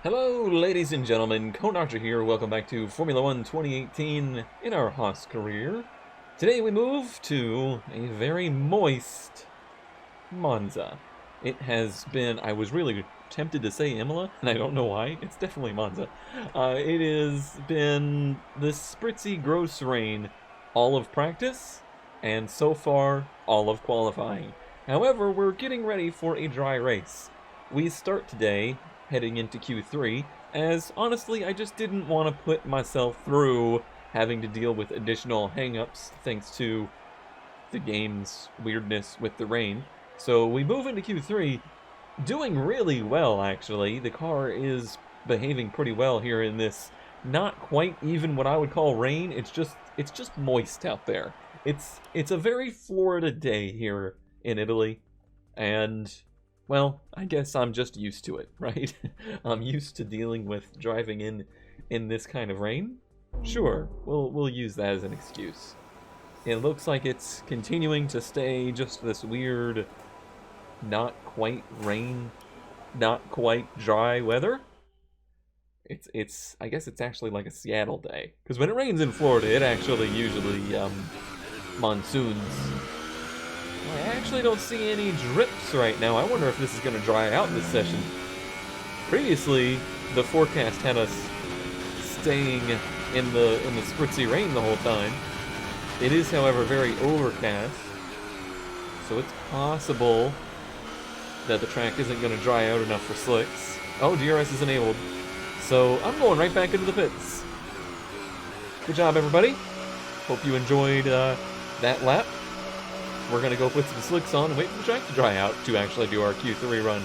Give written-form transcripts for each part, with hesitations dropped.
Hello, ladies and gentlemen, Cone Archer here. Welcome back to Formula 1 2018 in our Haas career. Today we move to a very moist Monza. It has been, I was really tempted to say Imola, and I don't know why. It's definitely Monza. It has been this spritzy, gross rain all of practice, and so far, all of qualifying. However, we're getting ready for a dry race. We start today heading into Q3, as honestly, I just didn't want to put myself through having to deal with additional hangups thanks to the game's weirdness with the rain. So we move into Q3, doing really well actually. The car is behaving pretty well here in this not quite even what I would call rain. It's just moist out there. It's a very Florida day here in Italy, and well, I guess I'm just used to it, right? I'm used to dealing with driving in this kind of rain. Sure, we'll use that as an excuse. It looks like it's continuing to stay just this weird, not quite rain, not quite dry weather. I guess it's actually like a Seattle day, because when it rains in Florida, it actually usually monsoons. I actually don't see any drips right now. I wonder if this is going to dry out this session. Previously, the forecast had us staying in the spritzy rain the whole time. It is, however, very overcast, so it's possible that the track isn't going to dry out enough for slicks. Oh, DRS is enabled. So I'm going right back into the pits. Good job, everybody. Hope you enjoyed that lap. We're going to go put some slicks on and wait for the track to dry out to actually do our Q3 run.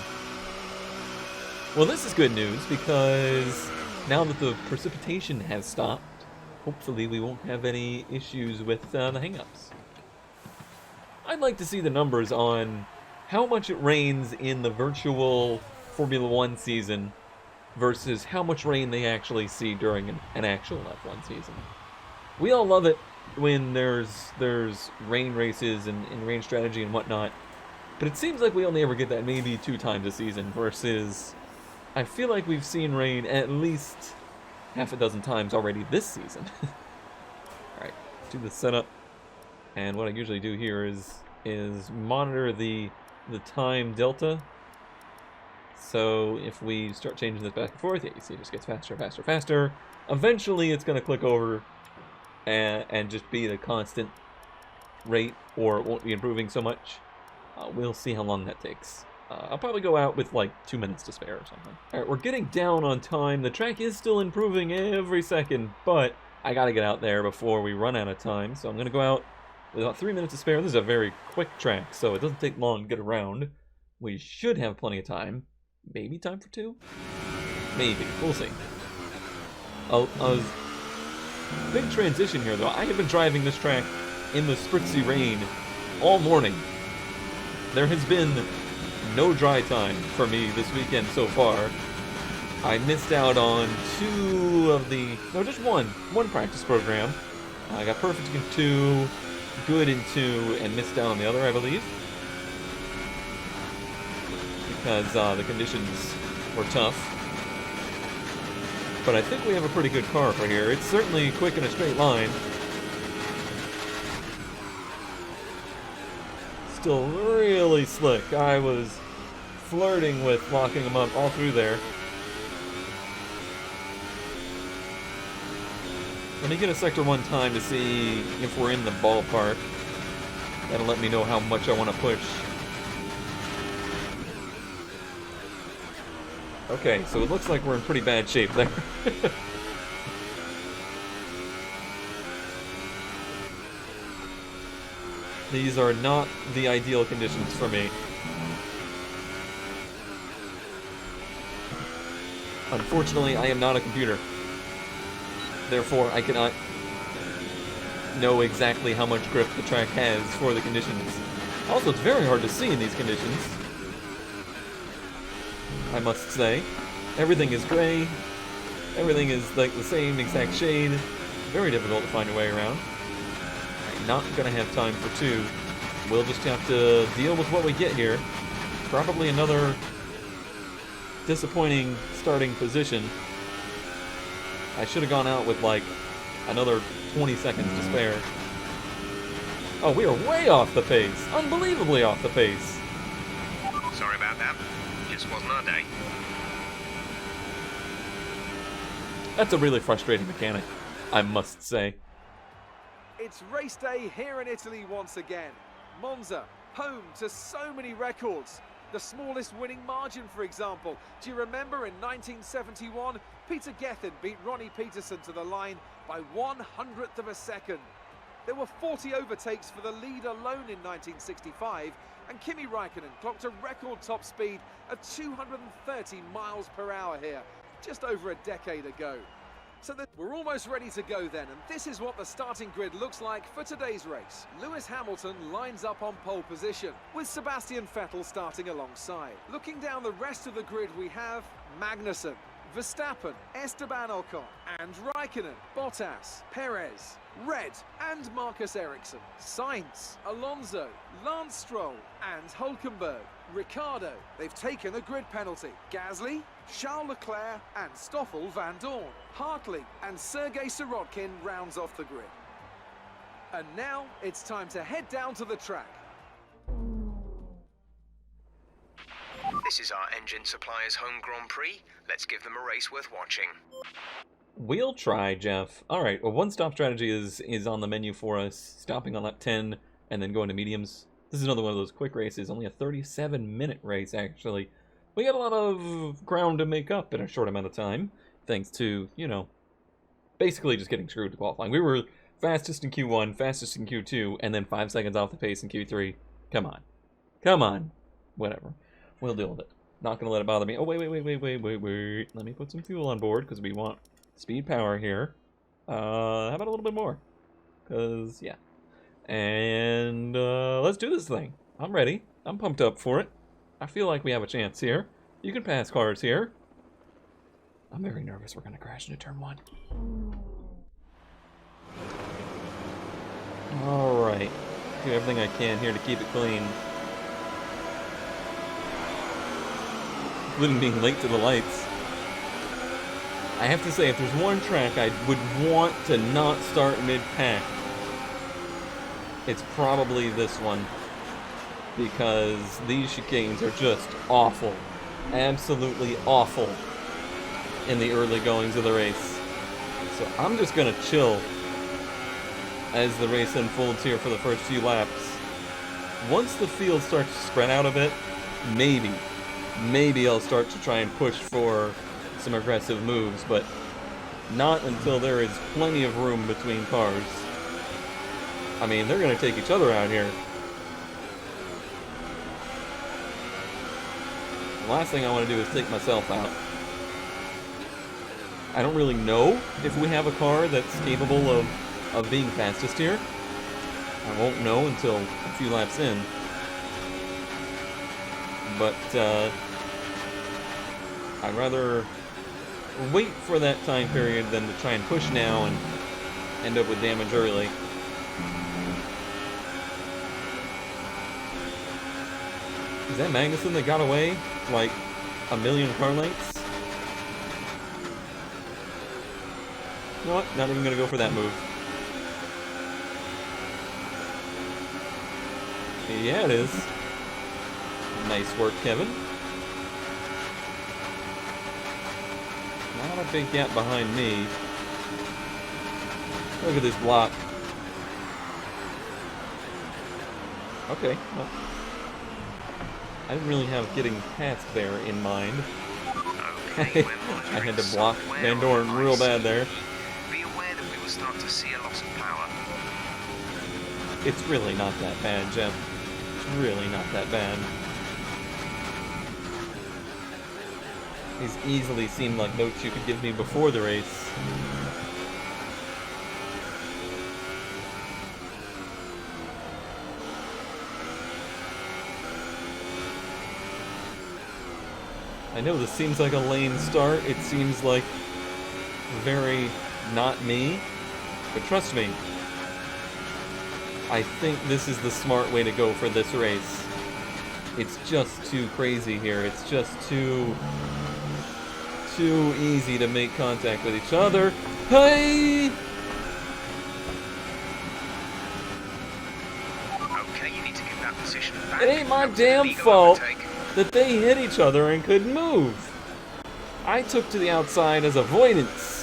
Well, this is good news because now that the precipitation has stopped, hopefully we won't have any issues with the hangups. I'd like to see the numbers on how much it rains in the virtual Formula 1 season versus how much rain they actually see during an actual F1 season. We all love it when there's rain races and rain strategy and whatnot, but it seems like we only ever get that maybe 2 times a season versus I feel like we've seen rain at least half a dozen times already this season. Alright, do the setup, and what I usually do here is monitor the time delta. So if we start changing this back and forth, yeah, you see it just gets faster, faster, faster. Eventually it's going to click over and just be the constant rate, or it won't be improving so much. We'll see how long that takes. I'll probably go out with like 2 minutes to spare or something. Alright, we're getting down on time. The track is still improving every second, but I gotta get out there before we run out of time, so I'm gonna go out with about 3 minutes to spare. This is a very quick track, so it doesn't take long to get around. We should have plenty of time. Maybe time for 2? Maybe. We'll see. Big transition here, though. I have been driving this track in the spritzy rain all morning. There has been no dry time for me this weekend so far. I missed out on just one practice program. I got perfect in 2, good in 2, and missed out on the other, I believe, because the conditions were tough. But I think we have a pretty good car for here. It's certainly quick in a straight line. Still really slick. I was flirting with locking them up all through there. Let me get a Sector 1 time to see if we're in the ballpark. That'll let me know how much I want to push. Okay, so it looks like we're in pretty bad shape there. These are not the ideal conditions for me. Unfortunately, I am not a computer. Therefore, I cannot know exactly how much grip the track has for the conditions. Also, it's very hard to see in these conditions, I must say. Everything is gray. Everything is like the same exact shade. Very difficult to find your way around. I'm not gonna have time for 2. We'll just have to deal with what we get here. Probably another disappointing starting position. I should have gone out with like another 20 seconds to spare. Oh, we are way off the pace. Unbelievably off the pace. Sorry about that. Just wasn't our day. That's a really frustrating mechanic, I must say. It's race day here in Italy once again. Monza, home to so many records. The smallest winning margin, for example. Do you remember in 1971, Peter Gethin beat Ronnie Peterson to the line by 1/100th of a second. There were 40 overtakes for the lead alone in 1965, and Kimi Räikkönen clocked a record top speed of 230 miles per hour here, just over a decade ago. So we're almost ready to go then, and this is what the starting grid looks like for today's race. Lewis Hamilton lines up on pole position, with Sebastian Vettel starting alongside. Looking down the rest of the grid, we have Magnussen, Verstappen, Esteban Ocon, and Raikkonen, Bottas, Perez, Red, and Marcus Ericsson, Sainz, Alonso, Lance Stroll, and Hülkenberg, Ricciardo. They've taken a grid penalty. Gasly, Charles Leclerc, and Stoffel van Dorn. Hartley and Sergei Sirotkin rounds off the grid. And now it's time to head down to the track. This is our engine supplier's home Grand Prix. Let's give them a race worth watching. We'll try, Jeff. Alright, well, one-stop strategy is on the menu for us, stopping on lap 10 and then going to mediums. This is another one of those quick races, only a 37-minute race, actually. We got a lot of ground to make up in a short amount of time, thanks to, you know, basically just getting screwed to qualifying. We were fastest in Q1, fastest in Q2, and then 5 seconds off the pace in Q3. Come on. Come on. Whatever. We'll deal with it. Not going to let it bother me. Oh, wait. Let me put some fuel on board, because we want speed power here. How about a little bit more? Because, yeah. And let's do this thing. I'm ready. I'm pumped up for it. I feel like we have a chance here. You can pass cars here. I'm very nervous we're going to crash into turn 1. Alright. Do everything I can here to keep it clean. Including being late to the lights. I have to say, if there's one track I would want to not start mid-pack, it's probably this one. Because these chicanes are just awful. Absolutely awful in the early goings of the race. So I'm just going to chill as the race unfolds here for the first few laps. Once the field starts to spread out a bit, maybe I'll start to try and push for some aggressive moves, but not until there is plenty of room between cars. I mean, they're going to take each other out here. The last thing I want to do is take myself out. I don't really know if we have a car that's capable of being fastest here. I won't know until a few laps in. But I'd rather wait for that time period than to try and push now and end up with damage early. Is that Magnussen that got away like a million car lengths? You know what? Not even going to go for that move. Yeah, it is. Nice work, Kevin. Not a big gap behind me. Look at this block. Okay, well, I didn't really have getting past there in mind. Okay, I had to block Van Dorn real bad there. Be aware that we will start to see a loss of power. It's really not that bad, Jeff. It's really not that bad. These easily seemed like notes you could give me before the race. I know this seems like a lame start. It seems like very not me. But trust me, I think this is the smart way to go for this race. It's just too crazy here. It's just too too easy to make contact with each other. Hey! Okay, you need to give that position back. It ain't my That was an damn illegal fault overtake. that they hit each other and couldn't move. I took to the outside as avoidance.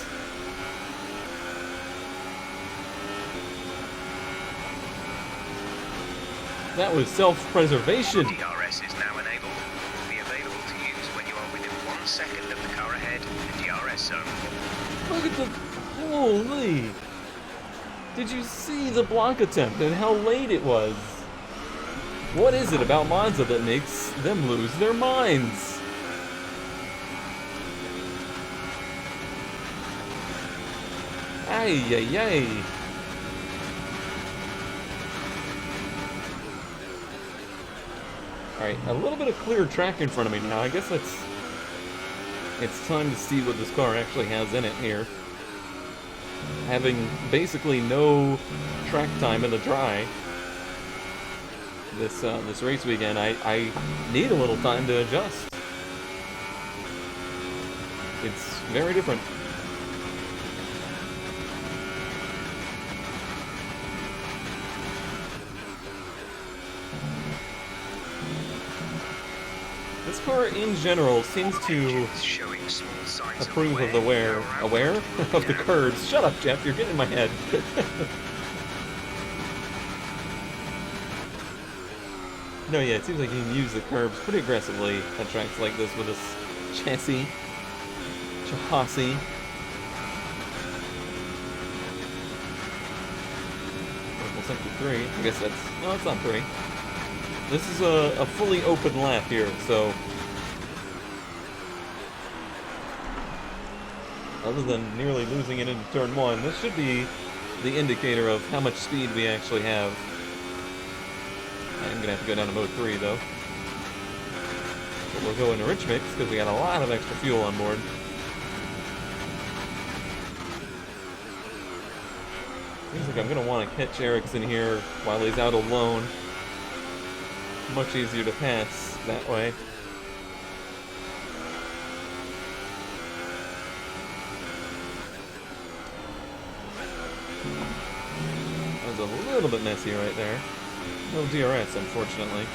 That was self-preservation. DRS is now enabled. Will be available to use when you are within 1 second of the car ahead in the DRS zone. Look at the... Holy... Did you see the block attempt and how late it was? What is it about Monza that makes them lose their minds? Ay, ay, ay. Alright, a little bit of clear track in front of me now. I guess it's time to see what this car actually has in it here. Having basically no track time in the dry this race weekend, I need a little time to adjust. It's very different. This car, in general, seems to approve of the aware of the curves. Shut up, Jeff. You're getting in my head. No, yeah, it seems like you can use the curves pretty aggressively at tracks like this with this chassis. Sector 3. I guess that's... No, it's not 3. This is a fully open lap here, so... Other than nearly losing it into turn 1, this should be the indicator of how much speed we actually have. I'm gonna have to go down to mode 3, though. But we'll go into Rich Mix, because we got a lot of extra fuel on board. Seems like I'm gonna want to catch Ericsson here while he's out alone. Much easier to pass that way. That was a little bit messy right there. No DRS, unfortunately.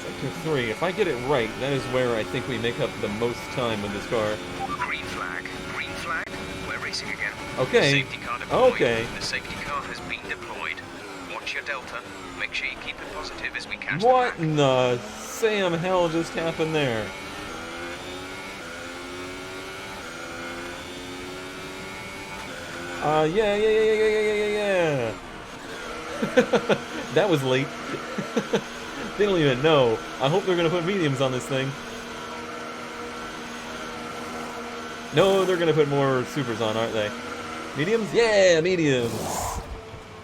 Sector 3, if I get it right, that is where I think we make up the most time with this car. Green flag. Green flag. We're racing again. Okay. Safety car deployed. Okay. The safety car has been deployed. Watch your delta. Make sure you keep it positive as we catch What the in the Sam hell just happened there? Yeah. That was late. They don't even know. I hope they're gonna put mediums on this thing. No, they're gonna put more supers on, aren't they? Mediums? Yeah, mediums.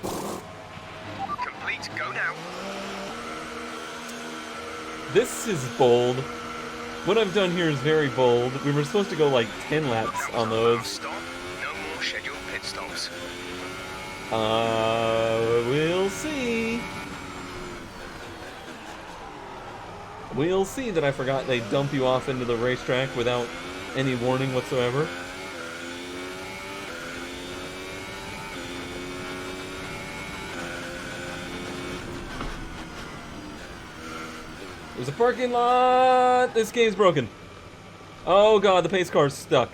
Complete. Go now. This is bold. What I've done here is very bold. We were supposed to go like 10 laps That was on our those. last stop. No more scheduled pit stops. We'll see. We'll see that I forgot they dump you off into the racetrack without any warning whatsoever. There's a parking lot! This game's broken. Oh god, the pace car's stuck.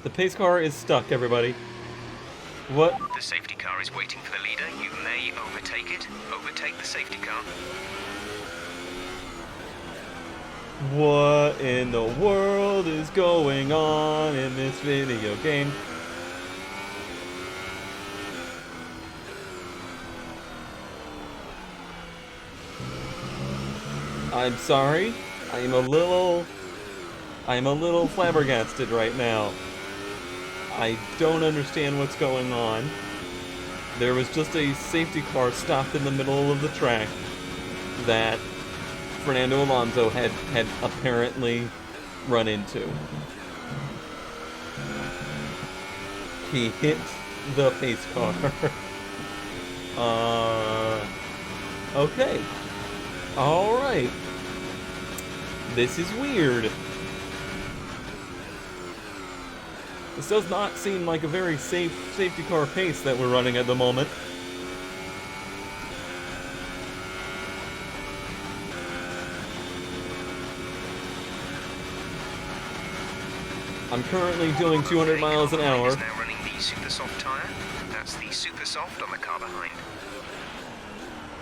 The pace car is stuck, everybody. What? The safety car is waiting for the leader. You may overtake it. Overtake the safety car. What in the world is going on in this video game? I'm sorry. I'm a little flabbergasted right now. I don't understand what's going on. There was just a safety car stopped in the middle of the track that Fernando Alonso had apparently run into. He hit the pace car. Okay. Alright. This is weird. This does not seem like a very safe safety car pace that we're running at the moment. I'm currently doing 200 miles an hour. Is now running the super soft tire. That's the super soft on the car behind.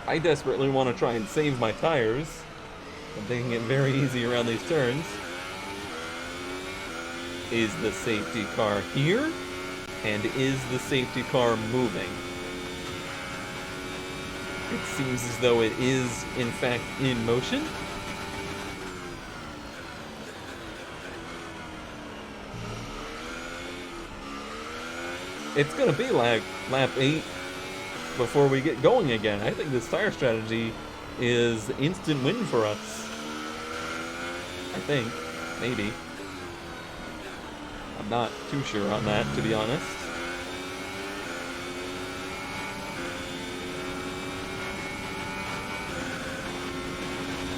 I desperately want to try and save my tires. I'm taking it very easy around these turns. Is the safety car here? And is the safety car moving? It seems as though it is, in fact, in motion. It's gonna be like lap 8 before we get going again. I think this tire strategy is instant win for us. I think. Maybe. I'm not too sure on that, to be honest.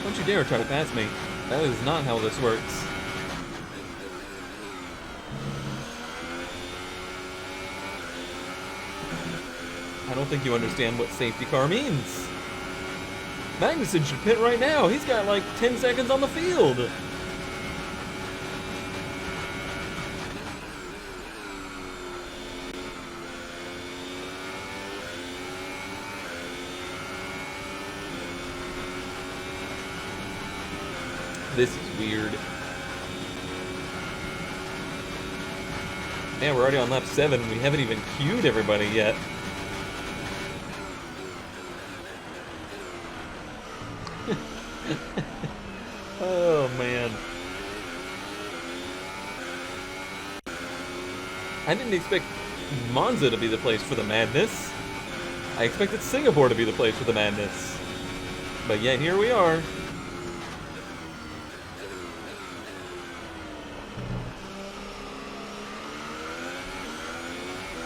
Don't you dare try to pass me. That is not how this works. I don't think you understand what safety car means. Magnussen should pit right now. He's got like 10 seconds on the field. This is weird. Man, we're already on lap 7. We haven't even queued everybody yet. Oh, man. I didn't expect Monza to be the place for the madness. I expected Singapore to be the place for the madness. But yet, here we are.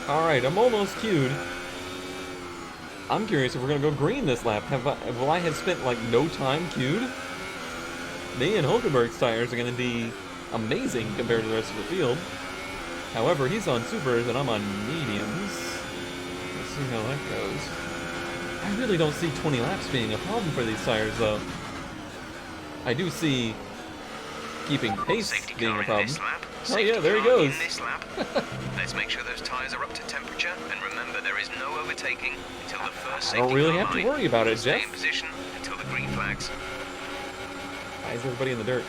Alright, I'm almost queued. I'm curious if we're gonna go green this lap. Will I have spent like no time queued? Me and Hulkenberg's tires are gonna be amazing compared to the rest of the field. However, he's on supers and I'm on mediums. Let's see how that goes. I really don't see 20 laps being a problem for these tires though. I do see keeping pace Safety being car a problem. in this lap. Oh yeah, Safety there he car goes. in this lap. Let's make sure those tires are up to temperature, and remember there is no overtaking until the first I don't safety really car have to line. worry about it, Stay Jeff. in position until the green flags. Why is everybody in the dirt?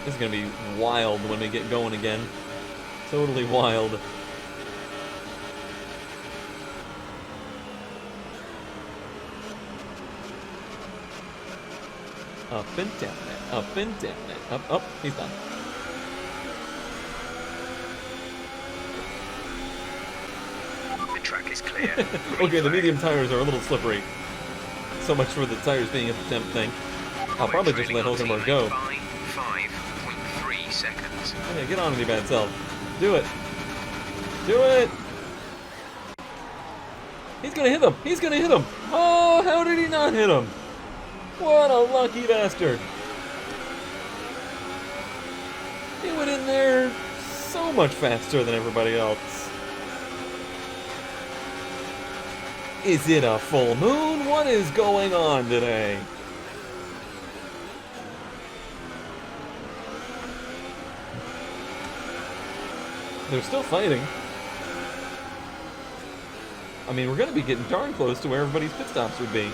This is gonna be wild when we get going again. Totally wild. Up and down it, up and down it, up, up, he's done. The track is clear. Okay, the medium tires are a little slippery. So much for the tires being at the temp thing. I'll probably just let Hulkenberg go. 5.3 seconds. Yeah, get on with your bad self. Do it. Do it! He's gonna hit him! He's gonna hit him! Oh, how did he not hit him? What a lucky bastard! He went in there so much faster than everybody else. Is it a full moon? What is going on today? They're still fighting. I mean, we're going to be getting darn close to where everybody's pit stops would be.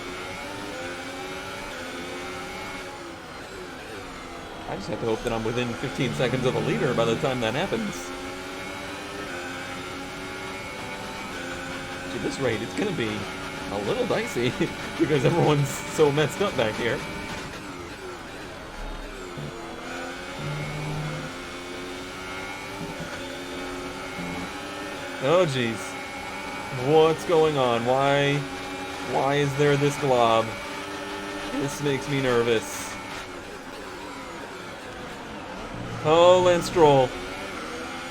I just have to hope that I'm within 15 seconds of the leader by the time that happens. At this rate, it's going to be a little dicey because everyone's so messed up back here. Oh, jeez. What's going on? Why is there this glob? This makes me nervous. Oh, Lance Stroll.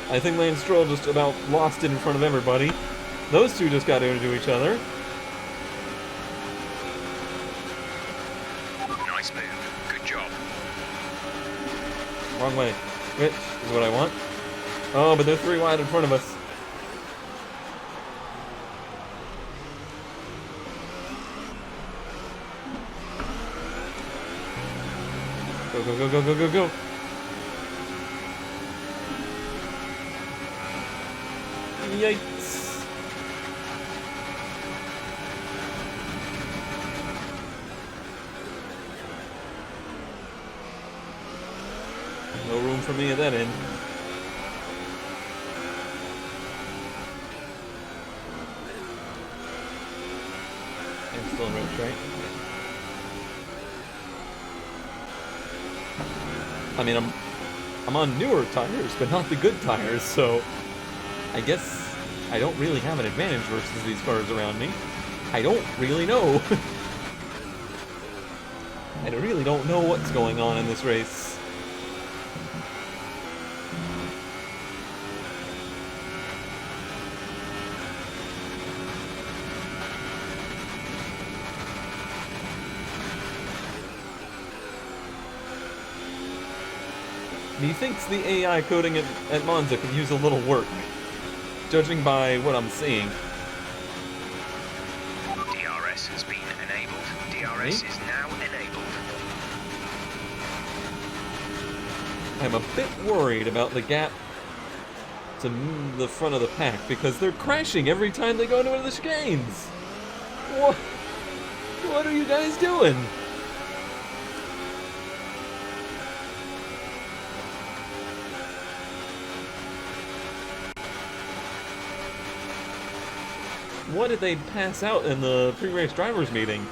I think Lance Stroll just about lost it in front of everybody. Those two just got into each other. Nice move. Good job. Wrong way. Which is what I want. Oh, but they're 3 wide in front of us. Go, go, go, go, go, go, go. Yikes. No room for me at that end. I'm still in red, right? I mean, I'm on newer tires, but not the good tires, so I guess I don't really have an advantage versus these cars around me. I don't really know. I really don't know what's going on in this race. Methinks the AI coding at Monza could use a little work, judging by what I'm seeing. DRS has been enabled. DRS is now enabled. I'm a bit worried about the gap to the front of the pack because they're crashing every time they go into the chicanes. What are you guys doing? What did they pass out in the pre-race drivers meeting?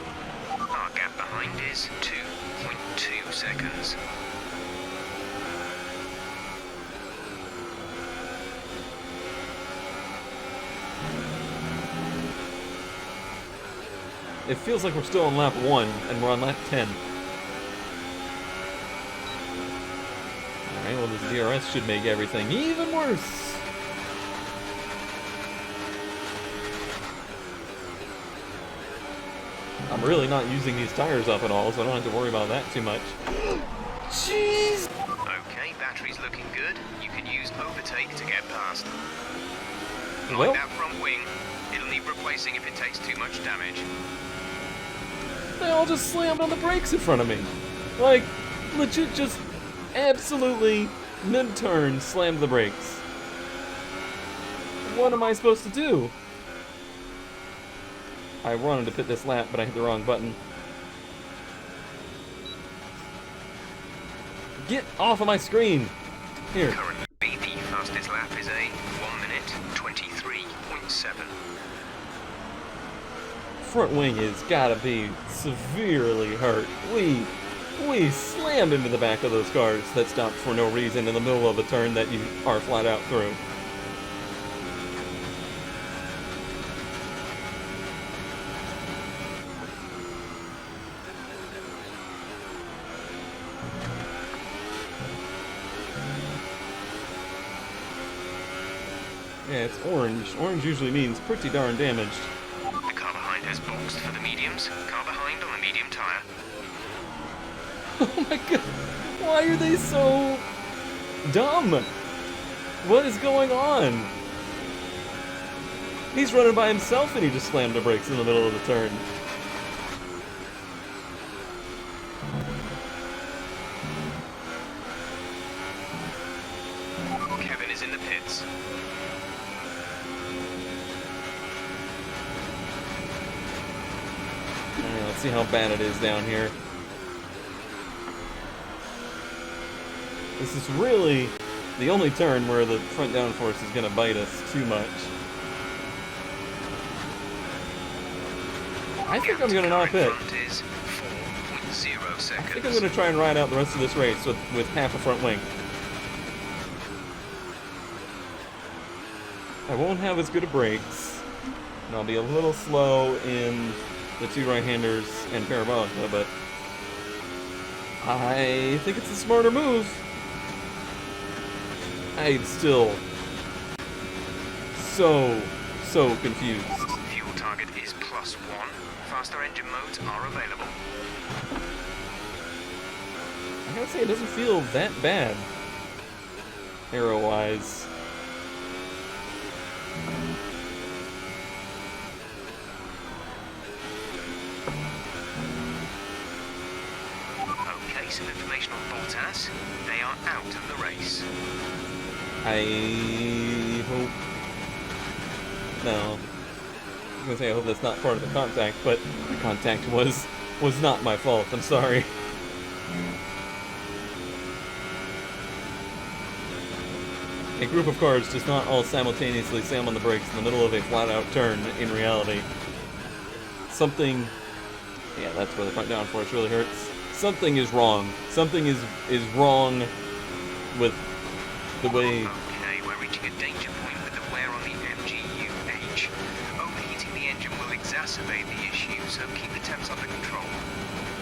Our gap behind is 2.2 seconds. It feels like we're still on lap 1 and we're on lap 10. Alright, well this DRS should make everything even worse. I'm really not using these tires up at all, so I don't have to worry about that too much. Jeez! Okay, battery's looking good. You can use overtake to get past. Well, Like that front wing, it'll need replacing if it takes too much damage. they all just slammed on the brakes in front of me. Like, legit just absolutely mid-turn slammed the brakes. What am I supposed to do? I wanted to pit this lap, but I hit the wrong button. Get off of my screen! Here. Currently, the fastest lap is a 1 minute 23.7. Front wing has gotta be severely hurt. We slammed into the back of those cars that stopped for no reason in the middle of a turn that you are flat out through. Yeah, it's orange. Orange usually means pretty darn damaged. The car behind has boxed for the mediums. Car behind on the medium tyre. Oh my god! Why are they so dumb? What is going on? He's running by himself and he just slammed the brakes in the middle of the turn. Kevin is in the pits. Alright, let's see how bad it is down here. This is really the only turn where the front downforce is going to bite us too much. I think I'm going to not pit. Front is 4.0 I seconds. think I'm going to try and ride out the rest of this race with half a front wing. I won't have as good of brakes, and I'll be a little slow in the two right-handers and Parabolica, but I think it's a smarter move. I'm still so confused. Fuel target is +1. Faster engine modes are available. I gotta say, it doesn't feel that bad, aero-wise. Okay, some information on Bottas. They are out of the race. I hope... No. I was gonna say I hope that's not part of the contact, but the contact was not my fault. I'm sorry. A group of cars does not all simultaneously slam on the brakes in the middle of a flat-out turn in reality. Something... Yeah, that's where the front downforce really hurts. Something is wrong. Something is wrong with the way... Okay, we're reaching a danger point with the wear on the MGU-H. Overheating the engine will exacerbate the issue, so keep the temps under control.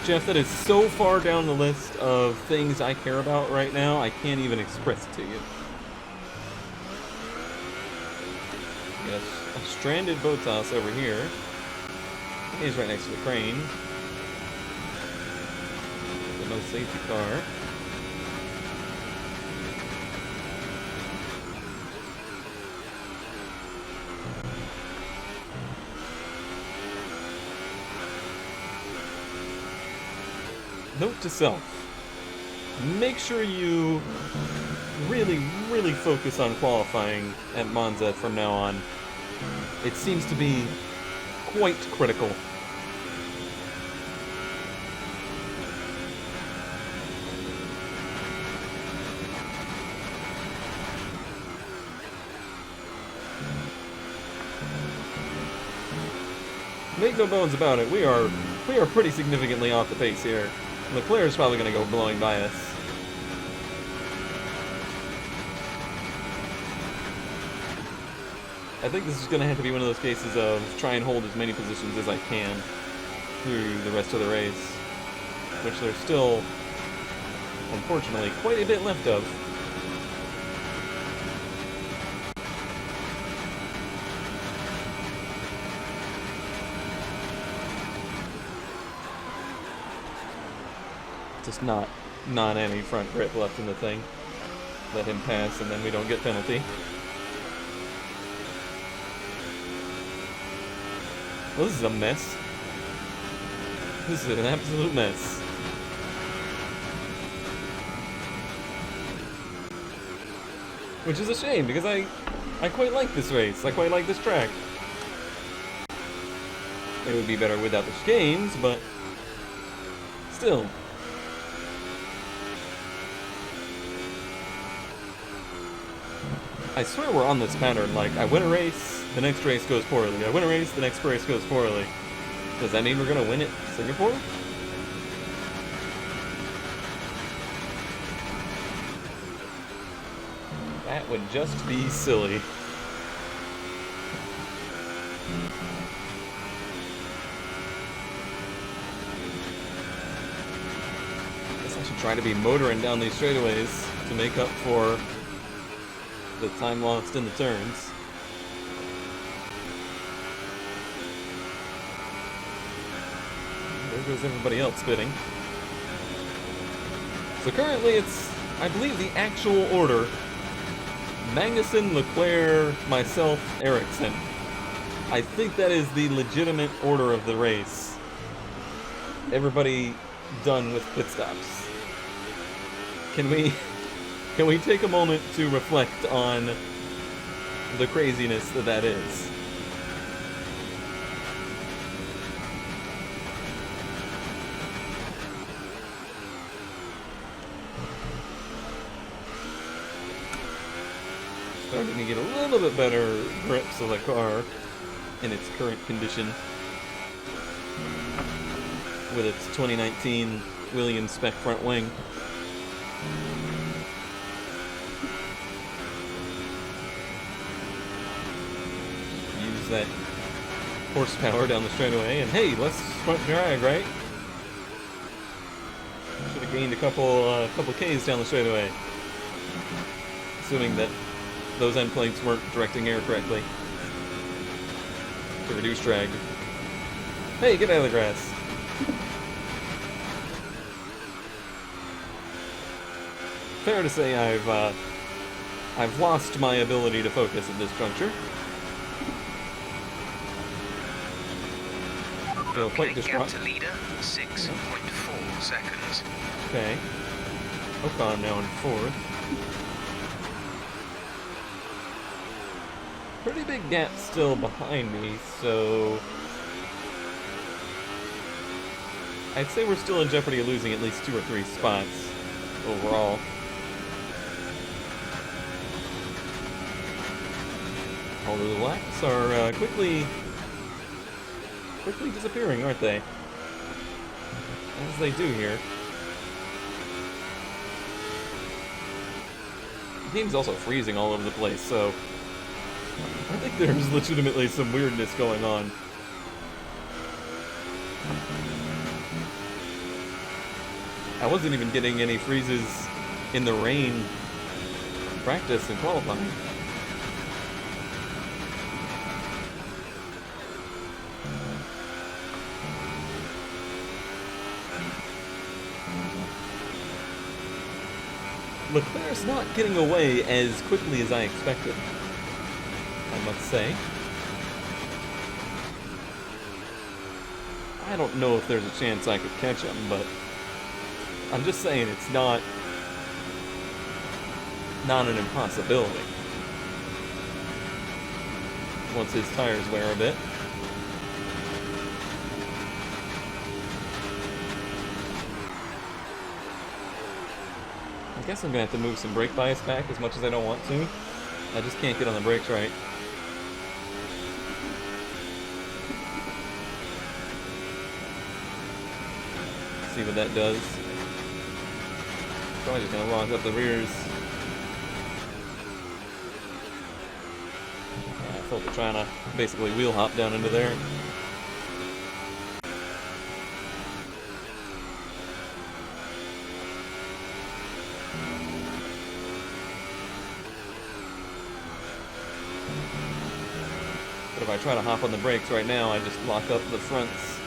Jeff, that is so far down the list of things I care about right now, I can't even express it to you. Yes, a stranded Bottas over here. He's right next to the crane. The no safety car. Note to self. Make sure you really focus on qualifying at Monza from now on. It seems to be quite critical. Make no bones about it, we are pretty significantly off the pace here. Leclerc's probably going to go blowing by us. I think this is going to have to be one of those cases of try and hold as many positions as I can through the rest of the race, which there's still, unfortunately, quite a bit left of. Just not any front grip left in the thing. Let him pass and then we don't get penalty. Well, this is a mess. This is an absolute mess. Which is a shame, because I quite like this race. I quite like this track. It would be better without the chicanes, but still. I swear we're on this pattern, like, I win a race, the next race goes poorly. I win a race, the next race goes poorly. Does that mean we're gonna win at Singapore? That would just be silly. Guess I should try to be motoring down these straightaways to make up for the time lost in the turns. There goes everybody else spitting. So currently it's, I believe, the actual order: Magnussen, Leclerc, myself, Ericsson. I think that is the legitimate order of the race. Everybody done with pit stops. Can we take a moment to reflect on the craziness that is? Starting to get a little bit better grips of the car in its current condition with its 2019 Williams spec front wing. Use that horsepower down the straightaway, and hey, less front drag, right? Should have gained a couple Ks down the straightaway. assuming that those end plates weren't directing air correctly to reduce drag. Hey, get out of the grass. Fair to say I've lost my ability to focus at this juncture. Feel quite distraught. Gap to leader, 6.4 seconds. Okay. Ocon now in fourth. Pretty big gap still behind me, so I'd say we're still in jeopardy of losing at least 2 or 3 spots overall. Although the laps are quickly disappearing, aren't they? As they do here. The game's also freezing all over the place, so I think there's legitimately some weirdness going on. I wasn't even getting any freezes in the rain practice and qualifying. Leclerc's not getting away as quickly as I expected, I must say. I don't know if there's a chance I could catch him, but I'm just saying it's not an impossibility. Once his tires wear a bit. I guess I'm gonna have to move some brake bias back as much as I don't want to. I just can't get on the brakes right. See what that does. Probably just gonna lock up the rears. Yeah, I felt it trying to basically wheel hop down into there. But if I try to hop on the brakes right now, I just lock up the fronts.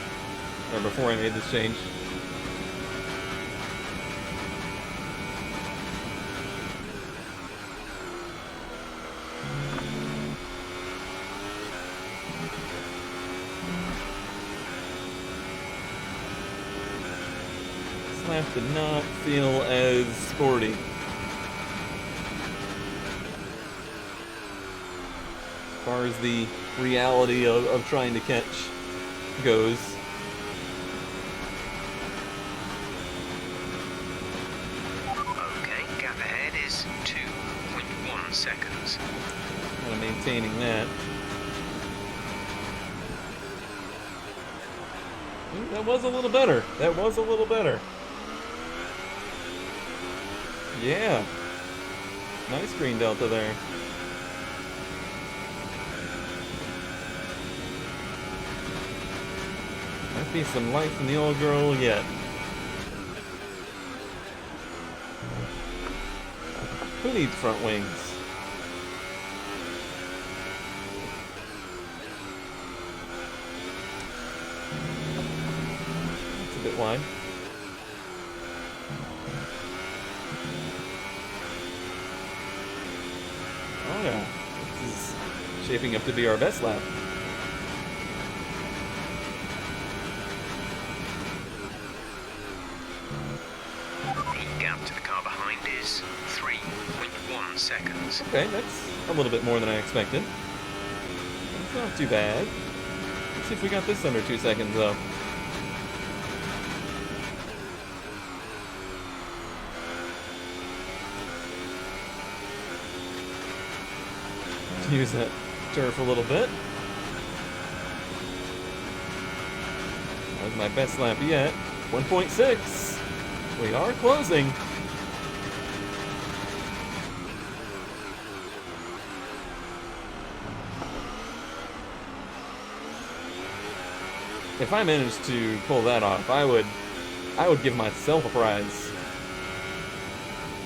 Or before I made this change. This lap did not feel as sporty. As far as the reality of trying to catch goes. Okay, gap ahead is 2.1 seconds. Kind of maintaining that. Ooh, that was a little better. That was a little better. Yeah. Nice green delta there. Might be some life in the old girl yet. Who needs front wings? That's a bit wide. Oh yeah, this is shaping up to be our best lap. Gap to the car behind is 3.1 seconds. Okay, that's a little bit more than I expected. That's not too bad. Let's see if we got this under 2 seconds, though. Use that turf a little bit. That was my best lap yet. 1.6. We are closing. If I managed to pull that off, I would give myself a prize.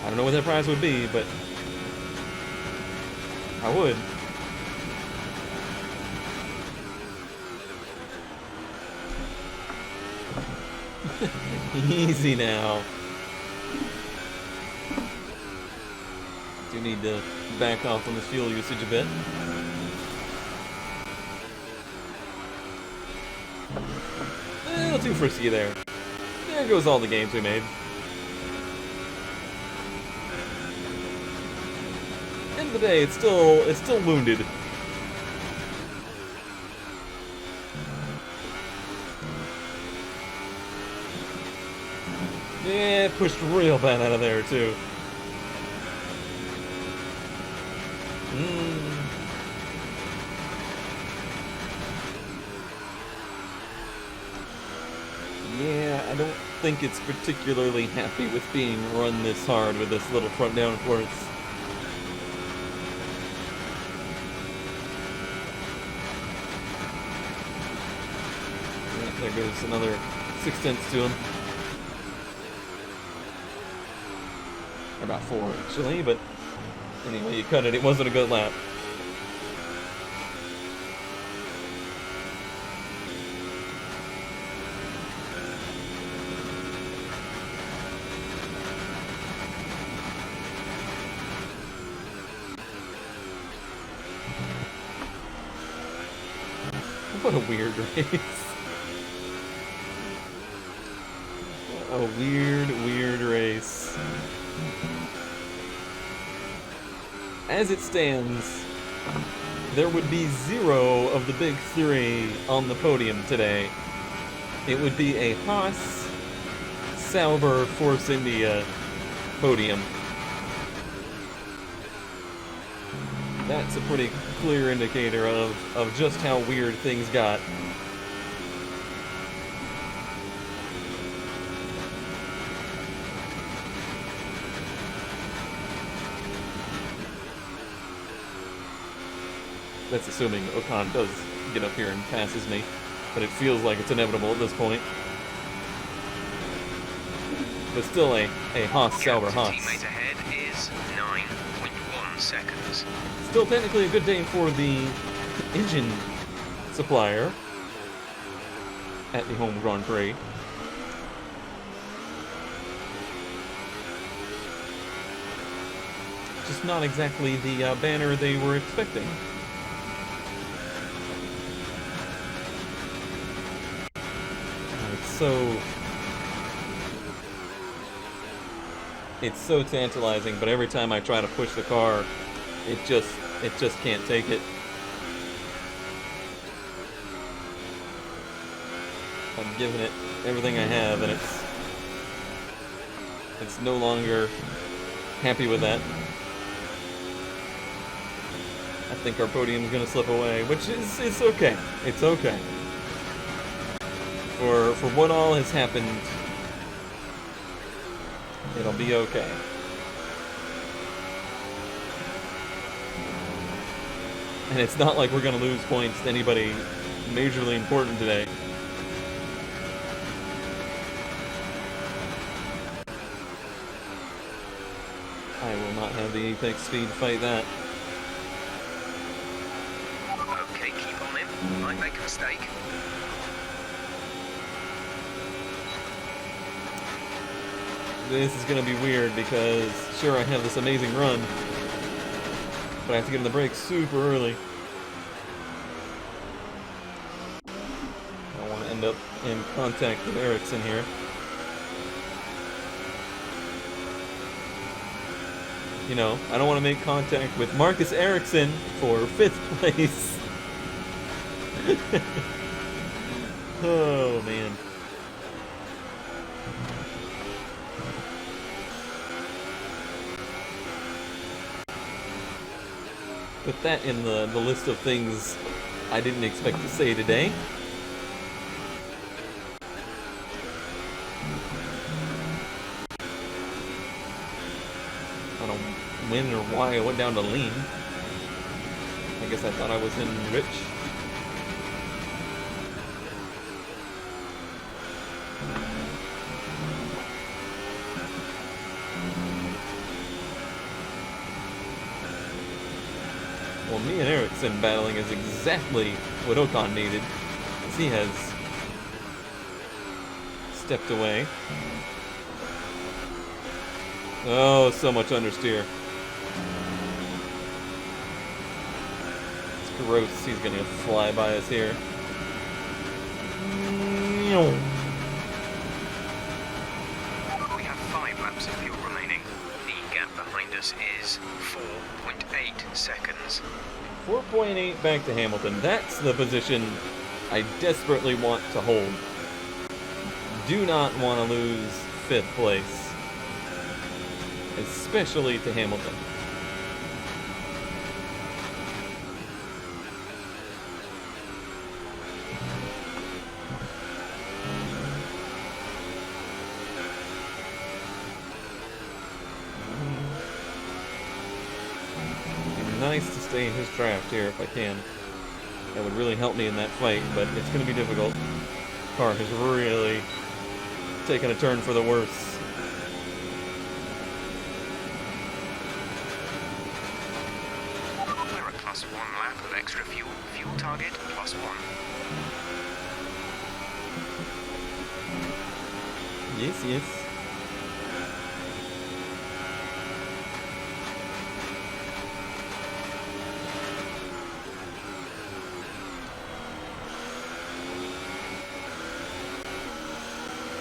I don't know what that prize would be, but I would. Easy now. Do need to back off on the fuel usage a bit. A little too frisky there. There goes all the games we made. End of the day, it's still wounded. Yeah, pushed real bad out of there too. Yeah, I don't think it's particularly happy with being run this hard with this little front downforce. Yeah, there goes another 6/10 to him. Or about 4 actually, but anyway, you cut it. It wasn't a good lap. What a weird race. A weird, weird race. As it stands, there would be 0 of the big 3 on the podium today. It would be a Haas, Sauber, Force India podium. That's a pretty clear indicator of just how weird things got. That's assuming Ocon does get up here and passes me, but it feels like it's inevitable at this point. But still a Haas, Sauber, Haas. Teammate ahead is 9.1 seconds. Still technically a good day for the engine supplier at the home Grand Prix. Just not exactly the banner they were expecting. It's so tantalizing, but every time I try to push the car, it just can't take it. I'm giving it everything I have, and it's no longer happy with that. I think our podium's gonna slip away, which is it's okay. It's okay. For what all has happened, it'll be okay. And it's not like we're gonna lose points to anybody majorly important today. I will not have the apex speed fight that. Okay, keep on him. Might make a mistake. This is gonna be weird because, sure, I have this amazing run, but I have to get in the brakes super early. I don't want to end up in contact with Ericsson here. You know, I don't want to make contact with Marcus Ericsson for 5th place. Oh, man. Put that in the list of things I didn't expect to say today. I don't know when or why I went down to lean. I guess I thought I was in rich. Well, me and Ericsson battling is exactly what Ocon needed, as he has stepped away. Oh, so much understeer. It's gross. He's gonna fly by us here. We have 5 laps of fuel remaining. The gap behind us is 4.8 seconds. 4.8 back to Hamilton. That's the position I desperately want to hold. Do not want to lose 5th place. Especially to Hamilton. Nice to stay in his draft here if I can. That would really help me in that fight, but it's going to be difficult. Car has really taken a turn for the worse. We're at +1 lap of extra fuel. Fuel target +1. Yes, yes.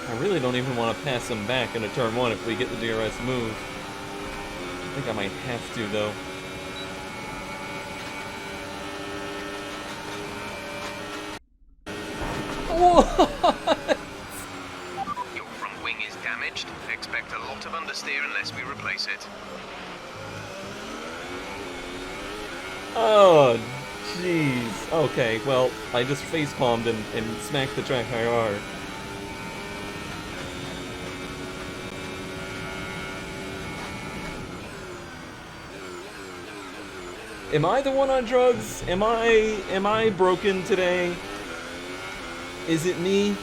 I really don't even want to pass him back into turn 1 if we get the DRS move. I think I might have to, though. What? Your front wing is damaged. Expect a lot of understeer unless we replace it. Oh, jeez. Okay, well, I just facepalmed and smacked the track hard. Am I the one on drugs? Am I broken today? Is it me?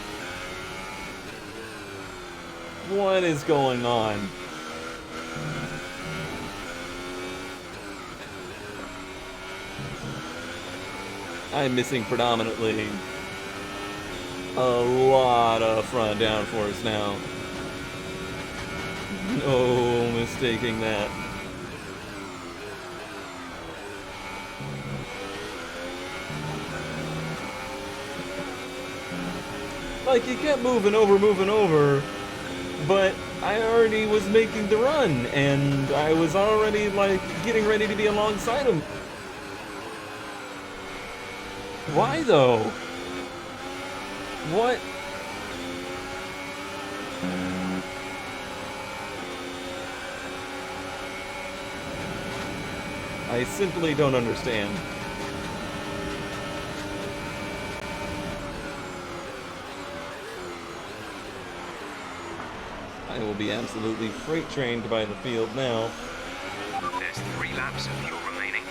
What is going on? I'm missing predominantly a lot of front downforce now. No mistaking that. Like, he kept moving over, but I already was making the run, and I was already, like, getting ready to be alongside him. Why, though? What? I simply don't understand. I will be absolutely freight trained by the field now. There's 3 laps of fuel remaining.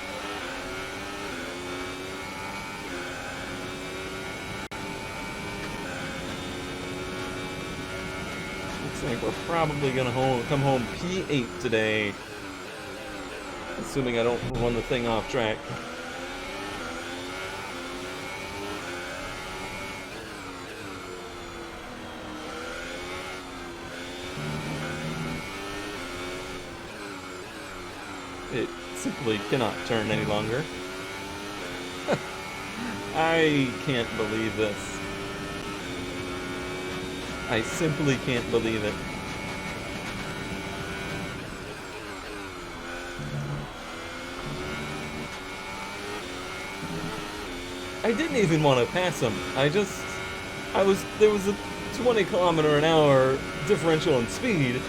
Looks like we're probably gonna come home P8 today. Assuming I don't run the thing off track. It simply cannot turn any longer. I can't believe this. I simply can't believe it. I didn't even want to pass him. There was a 20km/h differential in speed.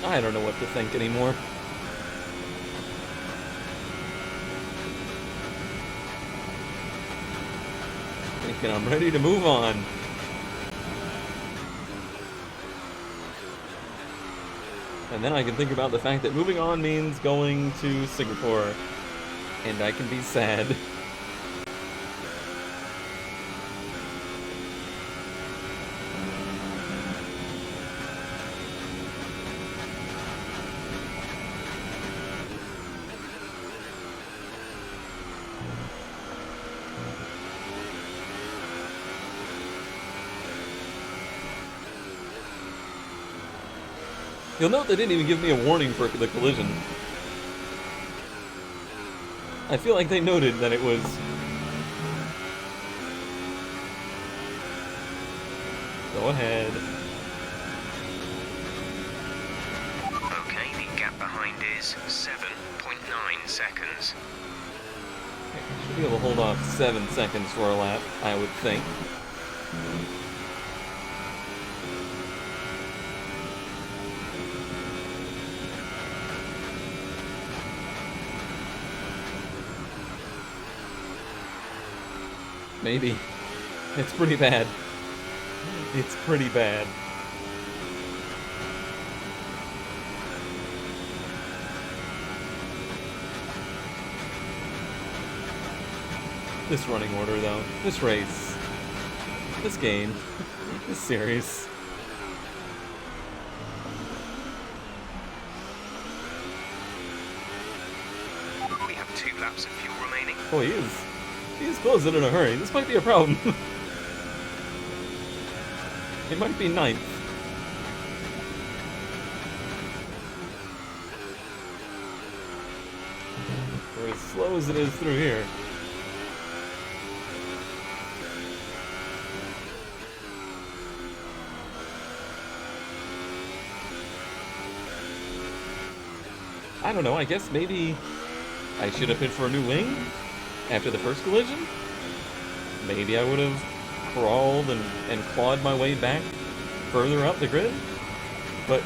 I don't know what to think anymore. Thinking I'm ready to move on. And then I can think about the fact that moving on means going to Singapore. And I can be sad. You'll note they didn't even give me a warning for the collision. I feel like they noted that it was... Go ahead. Okay, the gap behind is 7.9 seconds. Should be able to hold off 7 seconds for a lap, I would think. Maybe. It's pretty bad. It's pretty bad. This running order, though. This race. This game. This series. We have 2 laps of fuel remaining. Oh, he is closing in a hurry. This might be a problem. It might be 9th. We're as slow as it is through here. I don't know, I guess maybe I should have hit for a new wing after the first collision? Maybe I would have crawled and clawed my way back further up the grid? But,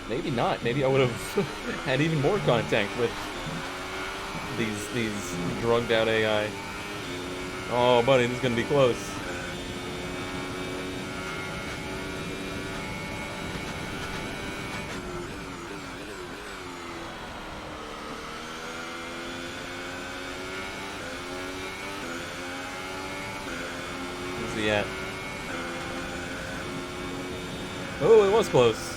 maybe not. Maybe I would have had even more contact with these drugged out AI. Oh, buddy, this is gonna be close. Yet. Oh, it was close.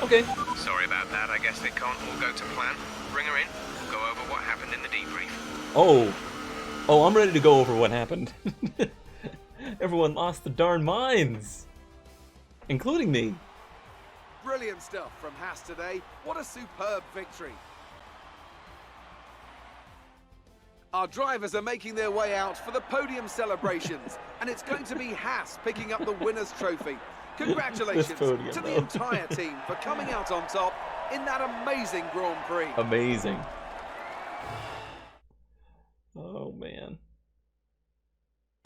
Okay. Sorry about that. I guess they can't all go to plan. Bring her in. We'll go over what happened in the debrief. Oh, I'm ready to go over what happened. Everyone lost their darn minds, including me. Brilliant stuff from Haas today. What a superb victory. Our drivers are making their way out for the podium celebrations, and it's going to be Haas picking up the winner's trophy. Congratulations podium, to the though. entire team for coming out on top in that amazing Grand Prix. Amazing. Oh, man.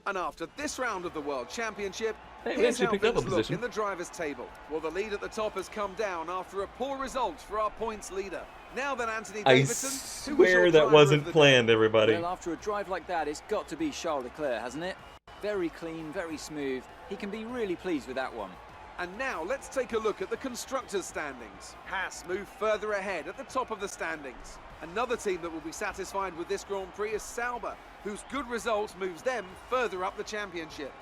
And after this round of the World Championship, Hey, we here's actually how picked up a things look position. in the drivers' table. Well, the lead at the top has come down after a poor result for our points leader. Now then, Anthony I Davidson, who was your swear that driver wasn't of the day? planned, everybody. Well, after a drive like that, it's got to be Charles Leclerc, hasn't it? Very clean, very smooth. He can be really pleased with that one. And now let's take a look at the constructors' standings. Haas move further ahead at the top of the standings. Another team that will be satisfied with this Grand Prix is Sauber, whose good result moves them further up the championship.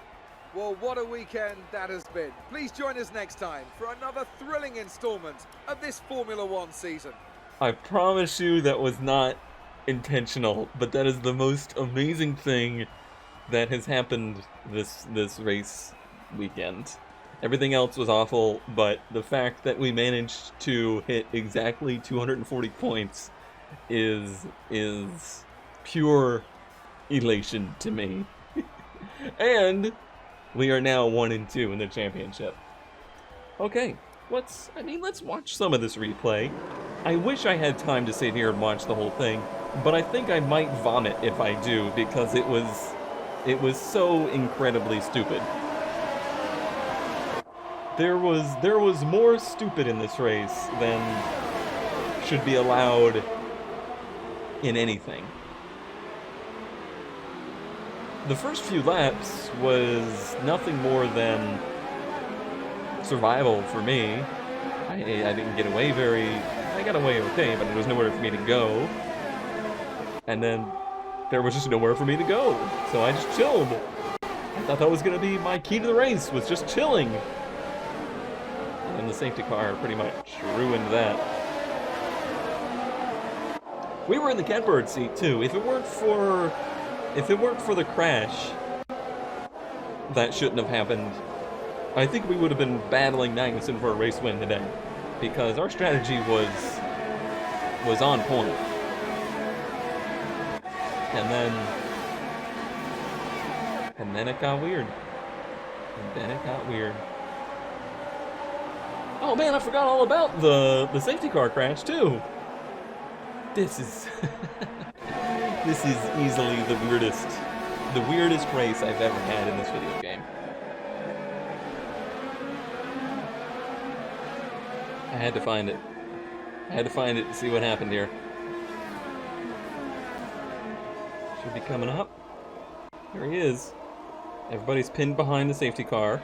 Well, what a weekend that has been. Please join us next time for another thrilling installment of this Formula One season. I promise you that was not intentional, but that is the most amazing thing that has happened this race weekend. Everything else was awful, but the fact that we managed to hit exactly 240 points is pure elation to me. And we are now 1-2 in the championship. Okay, let's watch some of this replay. I wish I had time to sit here and watch the whole thing, but I think I might vomit if I do because it was so incredibly stupid. There was more stupid in this race than should be allowed in anything. The first few laps was nothing more than survival for me. I didn't get away I got away okay, but there was nowhere for me to go. And then there was just nowhere for me to go. So I just chilled. I thought that was going to be my key to the race, was just chilling. And the safety car pretty much ruined that. We were in the catbird seat too. If it weren't for the crash, that shouldn't have happened. I think we would have been battling Magnussen for a race win today, because our strategy was on point. And then it got weird. Oh man, I forgot all about the safety car crash too. This is this is easily the weirdest race I've ever had in this video game. I had to find it. To see what happened here. Should be coming up. Here he is. Everybody's pinned behind the safety car.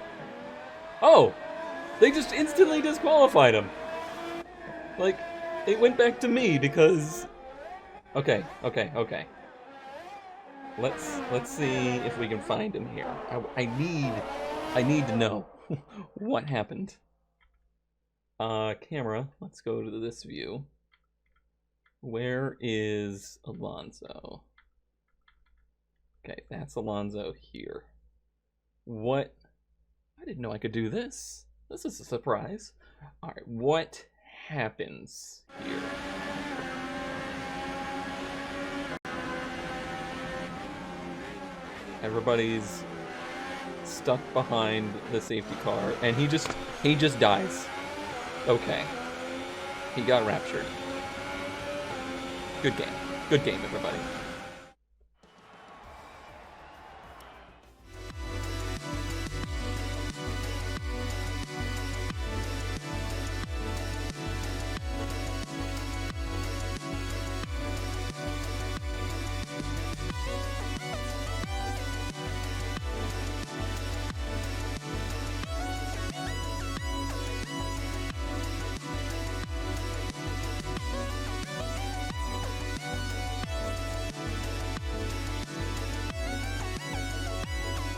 Oh! They just instantly disqualified him. Like, it went back to me because... Okay. Let's see if we can find him here. I need to know what happened. Camera, let's go to this view. Where is Alonso? Okay, that's Alonso here. What? I didn't know I could do this. This is a surprise. Alright, what happens here? Everybody's stuck behind the safety car, and he just dies. Okay. He got raptured. Good game, everybody.